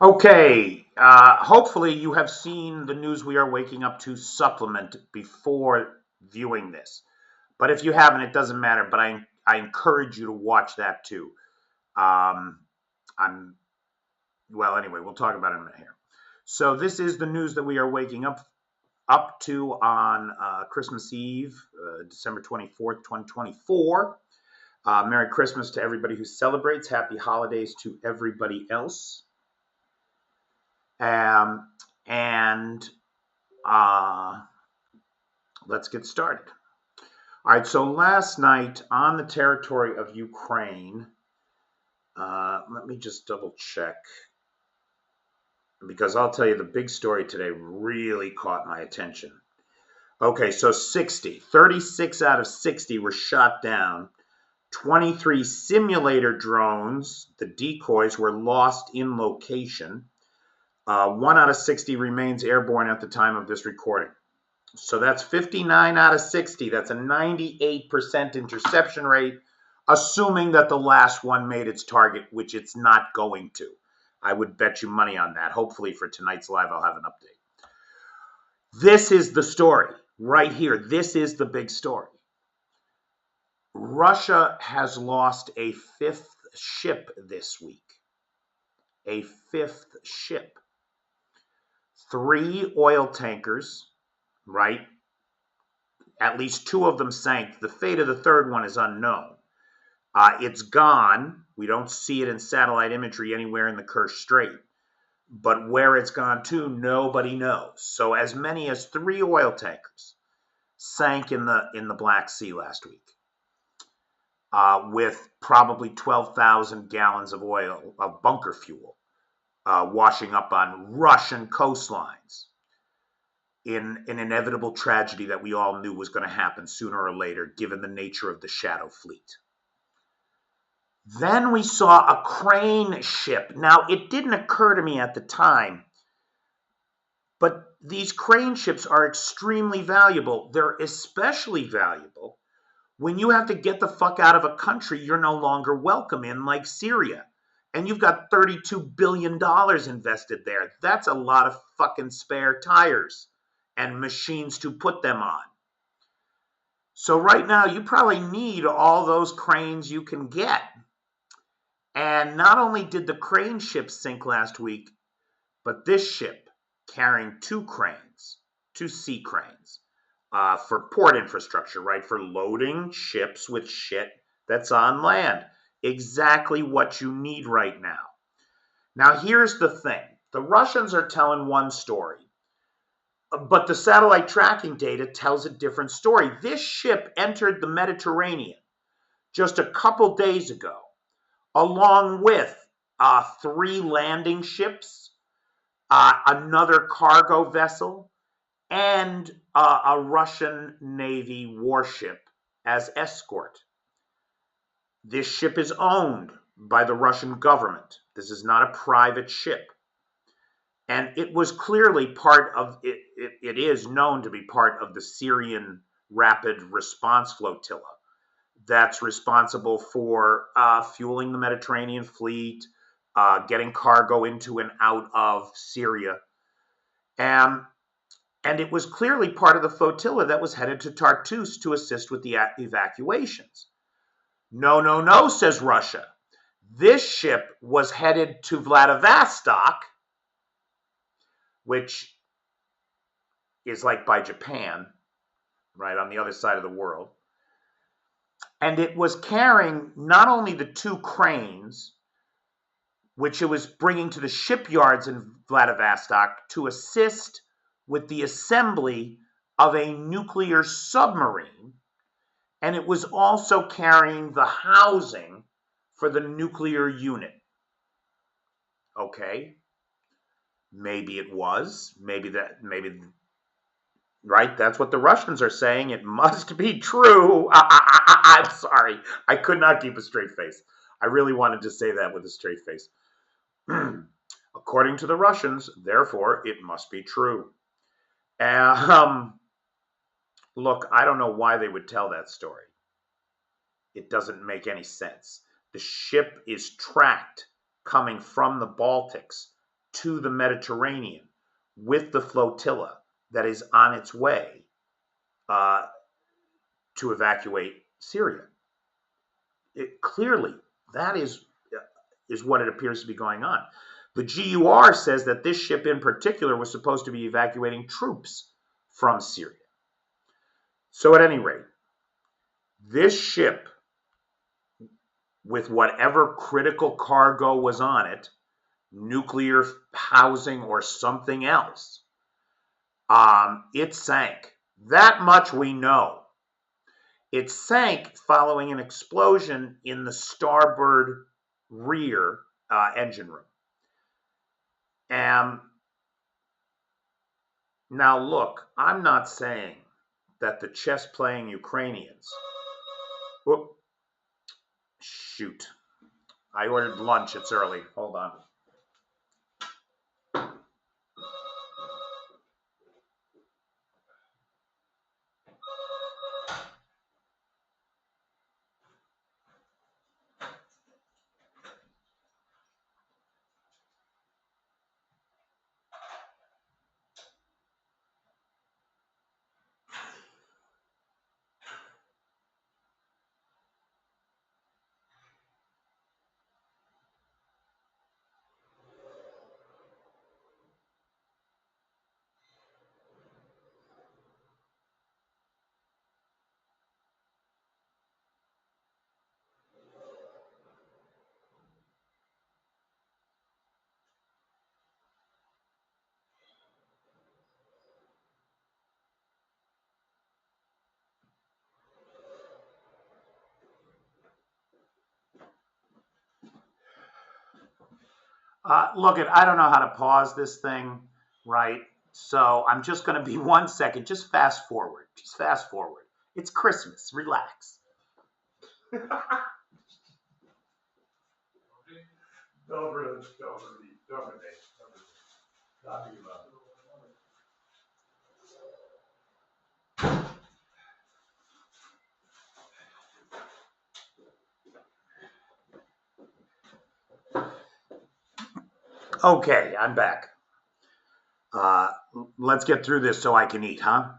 Okay, hopefully you have seen the news we are waking up to supplement before viewing this. But if you haven't, it doesn't matter. But I encourage you to watch that too. Um, I'm well. Anyway, we'll talk about it in a minute here. So this is the news that we are waking up to on Christmas Eve, December 24th, 2024. Merry Christmas to everybody who celebrates. Happy holidays to everybody else. Um, and uh, let's get started. All right, so last night on the territory of Ukraine, let me just double check because I'll tell you the big story today really caught my attention. Okay, so 36 out of 60 were shot down. 23 simulator drones, the decoys, were lost in location. 1 out of 60 remains airborne at the time of this recording. So that's 59 out of 60. That's a 98% interception rate, assuming that the last one made its target, which it's not going to. I would bet you money on that. Hopefully for tonight's live, I'll have an update. This is the story right here. This is the big story. Russia has lost a fifth ship this week. A fifth ship. 3 oil tankers, right? At least 2 of them sank. The fate of the third one is unknown. It's gone. We don't see it in satellite imagery anywhere in the Kerch Strait. But where it's gone to, nobody knows. So as many as 3 oil tankers sank in the Black Sea last week, with probably 12,000 gallons of oil, of bunker fuel, washing up on Russian coastlines in an inevitable tragedy that we all knew was going to happen sooner or later, given the nature of the Shadow Fleet. Then we saw a crane ship. Now, it didn't occur to me at the time, but these crane ships are extremely valuable. They're especially valuable when you have to get the fuck out of a country you're no longer welcome in, like Syria. And you've got $32 billion invested there. That's a lot of fucking spare tires and machines to put them on. So right now, you probably need all those cranes you can get. And not only did the crane ship sink last week, but this ship carrying 2 cranes, 2 sea cranes, for port infrastructure, right? For loading ships with shit that's on land. Exactly what you need right now. Now, here's the thing. The Russians are telling one story, but the satellite tracking data tells a different story. This ship entered the Mediterranean just a couple days ago, along with 3 landing ships, another cargo vessel, and a Russian Navy warship as escort. This ship is owned by the Russian government. This is not a private ship. And it was clearly part of it. It is known to be part of the Syrian Rapid Response Flotilla that's responsible for fueling the Mediterranean fleet, getting cargo into and out of Syria. And it was clearly part of the flotilla that was headed to Tartus to assist with the evacuations. No, no, no, says Russia. This ship was headed to Vladivostok, which is like by Japan, right on the other side of the world. And it was carrying not only the 2 cranes, which it was bringing to the shipyards in Vladivostok to assist with the assembly of a nuclear submarine, and it was also carrying the housing for the nuclear unit. Okay, maybe it was, maybe right? That's what the Russians are saying. It must be true. I'm sorry, I could not keep a straight face. I really wanted to say that with a straight face. According to the Russians, therefore, it must be true. Look, I don't know why they would tell that story. It doesn't make any sense. The ship is tracked coming from the Baltics to the Mediterranean with the flotilla that is on its way to evacuate Syria. Clearly, that is what it appears to be going on. The GUR says that this ship in particular was supposed to be evacuating troops from Syria. So at any rate, this ship, with whatever critical cargo was on it, nuclear housing or something else, it sank. That much we know. It sank following an explosion in the starboard rear engine room. Now look, I'm not saying that the chess-playing Ukrainians... Whoop. Shoot. I ordered lunch. It's early. Hold on. Look, I don't know how to pause this thing, right? So I'm just going to be 1 second. Just fast forward. Just fast forward. It's Christmas. Relax. Okay, I'm back. Let's get through this so I can eat, huh?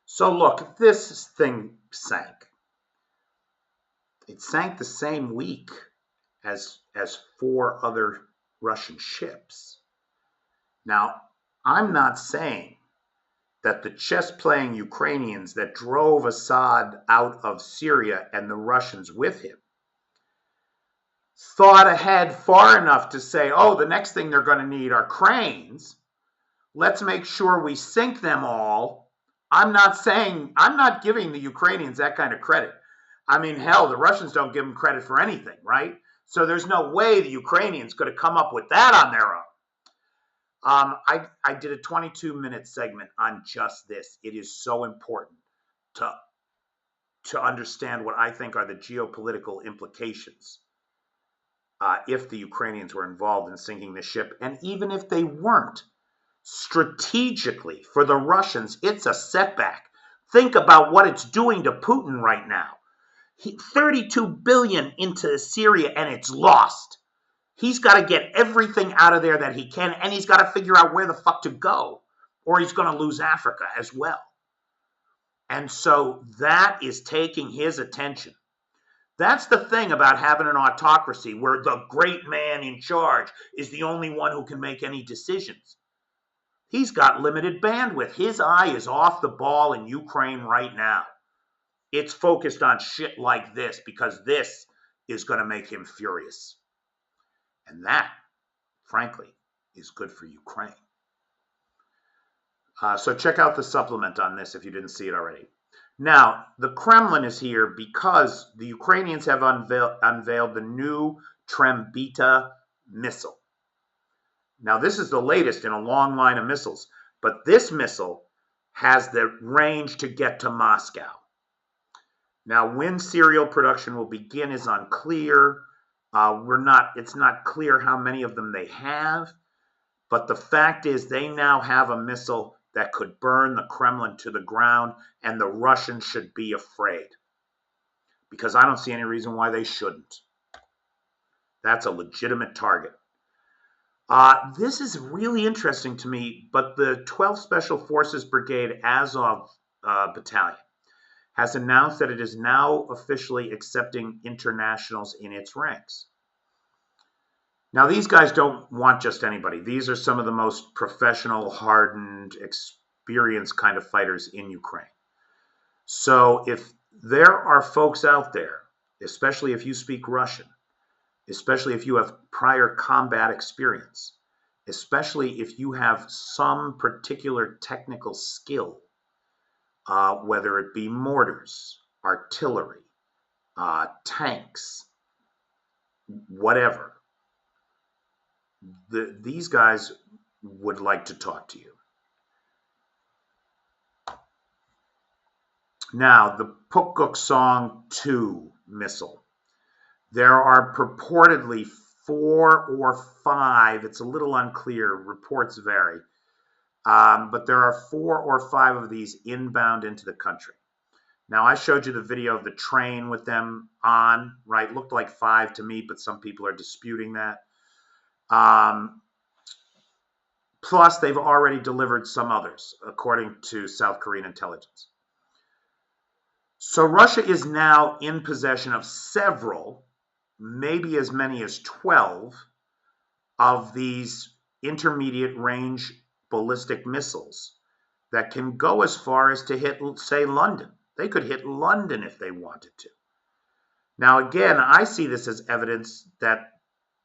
So look, this thing sank. It sank the same week as 4 other Russian ships. Now, I'm not saying that the chess-playing Ukrainians that drove Assad out of Syria and the Russians with him thought ahead far enough to say, oh, the next thing they're going to need are cranes. Let's make sure we sink them all. I'm not giving the Ukrainians that kind of credit. I mean, hell, the Russians don't give them credit for anything, right? So there's no way the Ukrainians could have come up with that on their own. I did a 22-minute segment on just this. It is so important to understand what I think are the geopolitical implications if the Ukrainians were involved in sinking the ship. And even if they weren't, strategically, for the Russians, it's a setback. Think about what it's doing to Putin right now. 32 billion into Syria and it's lost. He's got to get everything out of there that he can, and he's got to figure out where the fuck to go, or he's going to lose Africa as well. And so that is taking his attention. That's the thing about having an autocracy where the great man in charge is the only one who can make any decisions. He's got limited bandwidth. His eye is off the ball in Ukraine right now. It's focused on shit like this because this is going to make him furious. And that, frankly, is good for Ukraine. So check out the supplement on this if you didn't see it already. Now, the Kremlin is here because the Ukrainians have unveiled the new Trembita missile. Now, this is the latest in a long line of missiles, but this missile has the range to get to Moscow. Now, when serial production will begin is unclear. It's not clear how many of them they have, but the fact is they now have a missile that could burn the Kremlin to the ground, and the Russians should be afraid, because I don't see any reason why they shouldn't. That's a legitimate target. This is really interesting to me, but the 12th Special Forces Brigade Azov Battalion has announced that it is now officially accepting internationals in its ranks. Now, these guys don't want just anybody. These are some of the most professional, hardened, experienced kind of fighters in Ukraine. So if there are folks out there, especially if you speak Russian, especially if you have prior combat experience, especially if you have some particular technical skill, whether it be mortars, artillery, tanks, whatever, these guys would like to talk to you. Now, the Pukguksong-2 missile. There are purportedly 4 or 5, it's a little unclear, reports vary, but there are 4 or 5 of these inbound into the country. Now, I showed you the video of the train with them on, right? Looked like 5 to me, but some people are disputing that. Plus, they've already delivered some others, according to South Korean intelligence. So Russia is now in possession of several, maybe as many as 12, of these intermediate range ballistic missiles that can go as far as to hit, say, London. They could hit London if they wanted to. Now, again, I see this as evidence that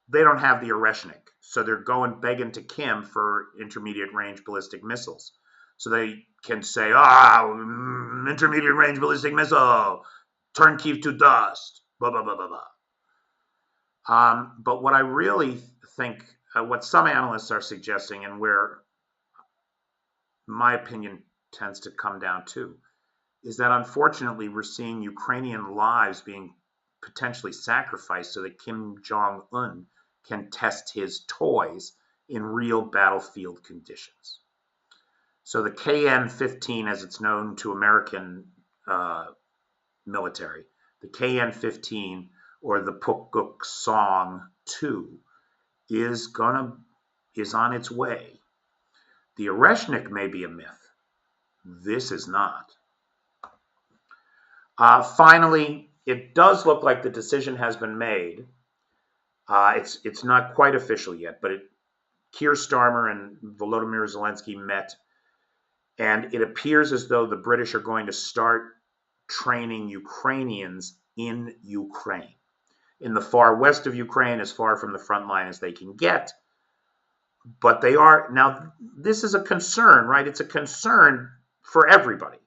they don't have the Oreshnik, so they're going begging to Kim for intermediate range ballistic missiles. So they can say, intermediate range ballistic missile, turn Kyiv to dust, blah, blah, blah, blah, blah. But what I really think, what some analysts are suggesting, and where my opinion tends to come down to, is that unfortunately we're seeing Ukrainian lives being potentially sacrificed so that Kim Jong-un can test his toys in real battlefield conditions. So the KN-15, as it's known to American military, the KN-15 or the Pukguksong-2 is on its way. The Oreshnik may be a myth. This is not. Finally, it does look like the decision has been made. It's not quite official yet, but Keir Starmer and Volodymyr Zelensky met, and it appears as though the British are going to start training Ukrainians in Ukraine, in the far west of Ukraine, as far from the front line as they can get. But they are, now this is a concern, right? It's a concern for everybody.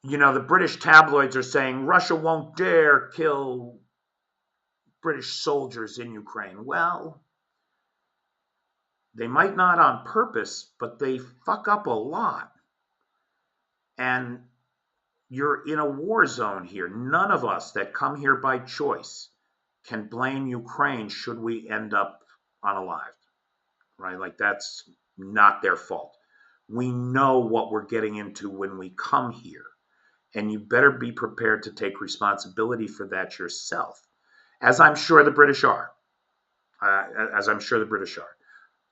You know, the British tabloids are saying Russia won't dare kill British soldiers in Ukraine. Well, they might not on purpose, but they fuck up a lot. And you're in a war zone here. None of us that come here by choice can blame Ukraine should we end up unalived, right? Like, that's not their fault. We know what we're getting into when we come here, and you better be prepared to take responsibility for that yourself, as I'm sure the British are.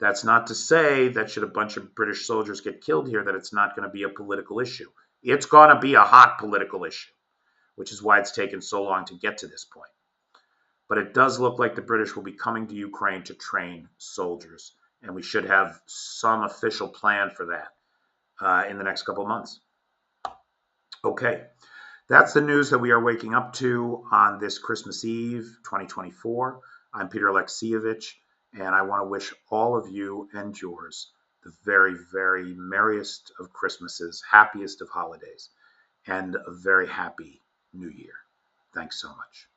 That's not to say that should a bunch of British soldiers get killed here, that it's not going to be a political issue. It's going to be a hot political issue, which is why it's taken so long to get to this point. But it does look like the British will be coming to Ukraine to train soldiers, and we should have some official plan for that in the next couple of months. Okay, that's the news that we are waking up to on this Christmas Eve, 2024. I'm Peter Alexievich, and I want to wish all of you and yours the very, very merriest of Christmases, happiest of holidays, and a very happy New Year. Thanks so much.